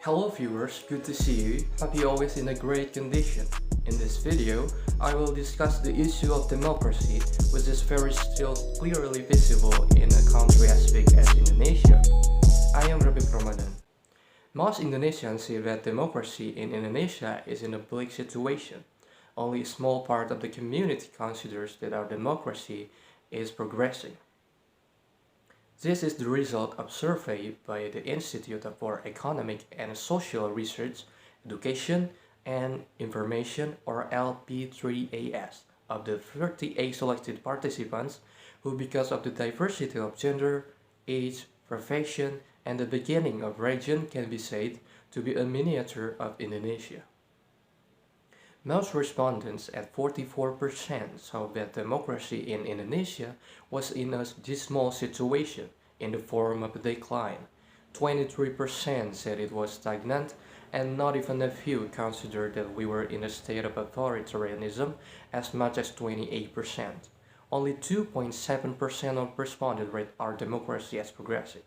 Hello viewers, good to see you. Hope you always in a great condition. In this video, I will discuss the issue of democracy, which is very still clearly visible in a country as big as Indonesia. I am Rafif Ramadhan. Most Indonesians see that democracy in Indonesia is in a bleak situation. Only a small part of the community considers that our democracy is progressing. This is the result of survey by the Institute for Economic and Social Research, Education and Information or LP3AS of the 38 selected participants who, because of the diversity of gender, age, profession and the beginning of region, can be said to be a miniature of Indonesia. Most respondents at 44% saw that democracy in Indonesia was in a dismal situation in the form of a decline. 23% said it was stagnant, and not even a few considered that we were in a state of authoritarianism, as much as 28%. Only 2.7% of respondents rate our democracy as progressive.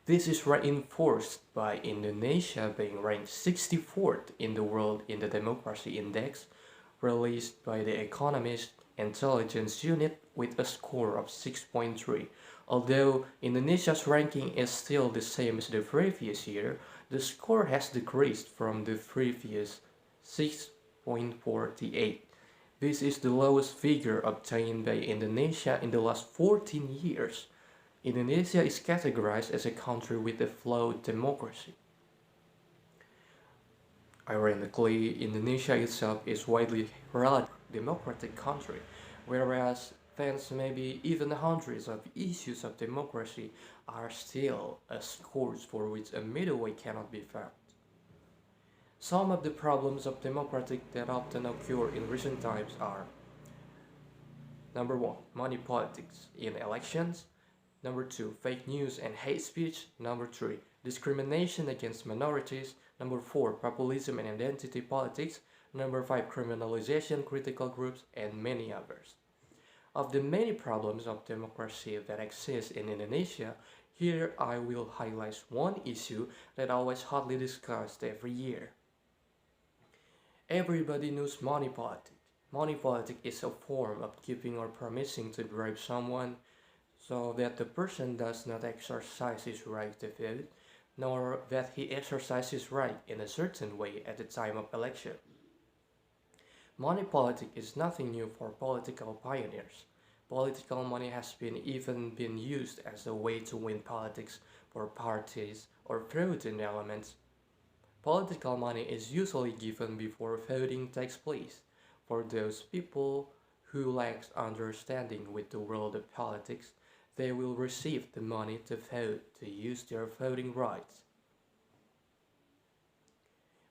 This is reinforced by Indonesia being ranked 64th in the world in the Democracy Index, released by the Economist Intelligence Unit with a score of 6.3. Although Indonesia's ranking is still the same as the previous year, the score has decreased from the previous 6.48. This is the lowest figure obtained by Indonesia in the last 14 years. Indonesia is categorized as a country with a flawed democracy. Ironically, Indonesia itself is widely held democratic country, whereas tens maybe even hundreds of issues of democracy are still a scores for which a middle way cannot be found. Some of the problems of democracy that often occur in recent times are: number 1, money politics in elections. Number 2, fake news and hate speech. Number 3, discrimination against minorities. Number 4, populism and identity politics. Number 5, criminalization, critical groups, and many others. Of the many problems of democracy that exist in Indonesia, here I will highlight one issue that always hotly discussed every year. Everybody knows money politics. Money politics is a form of giving or promising to bribe someone so that the person does not exercise his right to vote, nor that he exercises his right in a certain way at the time of election. Money politics is nothing new for political pioneers. Political money has even been used as a way to win politics for parties or fraudulent elements. Political money is usually given before voting takes place for those people who lack understanding with the world of politics. They will receive the money to vote to use their voting rights.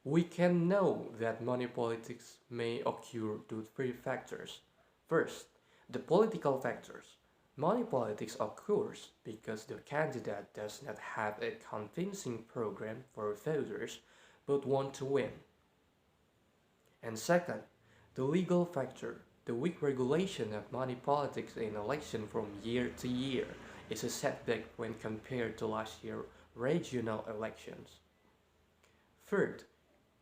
We can know that money politics may occur due to 3 factors. First, the political factors. Money politics occurs because the candidate does not have a convincing program for voters but want to win. And second, the legal factor. The weak regulation of money politics in election from year to year is a setback when compared to last year's regional elections. Third,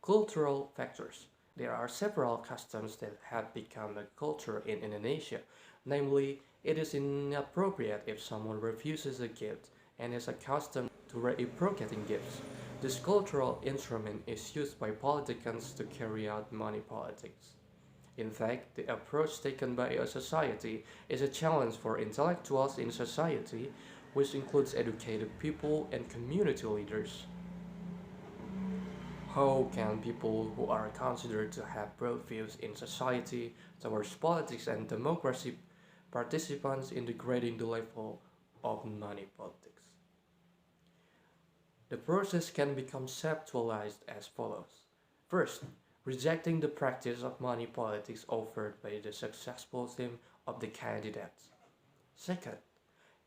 cultural factors. There are several customs that have become a culture in Indonesia. Namely, it is inappropriate if someone refuses a gift and is accustomed to reciprocating gifts. This cultural instrument is used by politicians to carry out money politics. In fact, the approach taken by a society is a challenge for intellectuals in society, which includes educated people and community leaders. How can people who are considered to have broad views in society towards politics and democracy participants in degrading the level of money politics? The process can be conceptualized as follows. First, rejecting the practice of money politics offered by the successful team of the candidates. Second,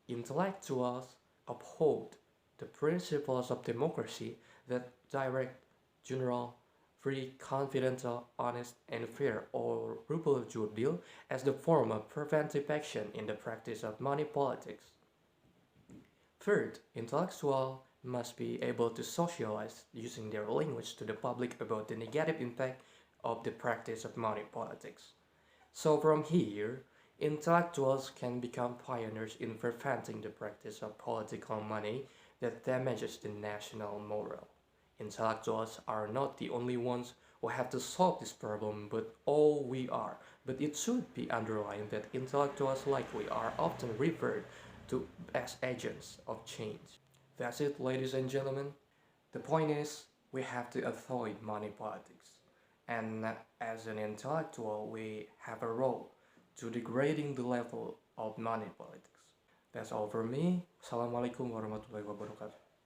intellectuals uphold the principles of democracy that direct, general, free, confidential, honest, and fair or rule deal as the form of preventive action in the practice of money politics. Third, intellectuals must be able to socialize using their language to the public about the negative impact of the practice of money politics. So from here, intellectuals can become pioneers in preventing the practice of political money that damages the national morale. Intellectuals are not the only ones who have to solve this problem, but all we are. But it should be underlined that intellectuals like we are often referred to as agents of change. That's it, ladies and gentlemen. The point is, we have to avoid money politics. And as an intellectual, we have a role to degrading the level of money politics. That's all for me. Assalamualaikum warahmatullahi wabarakatuh.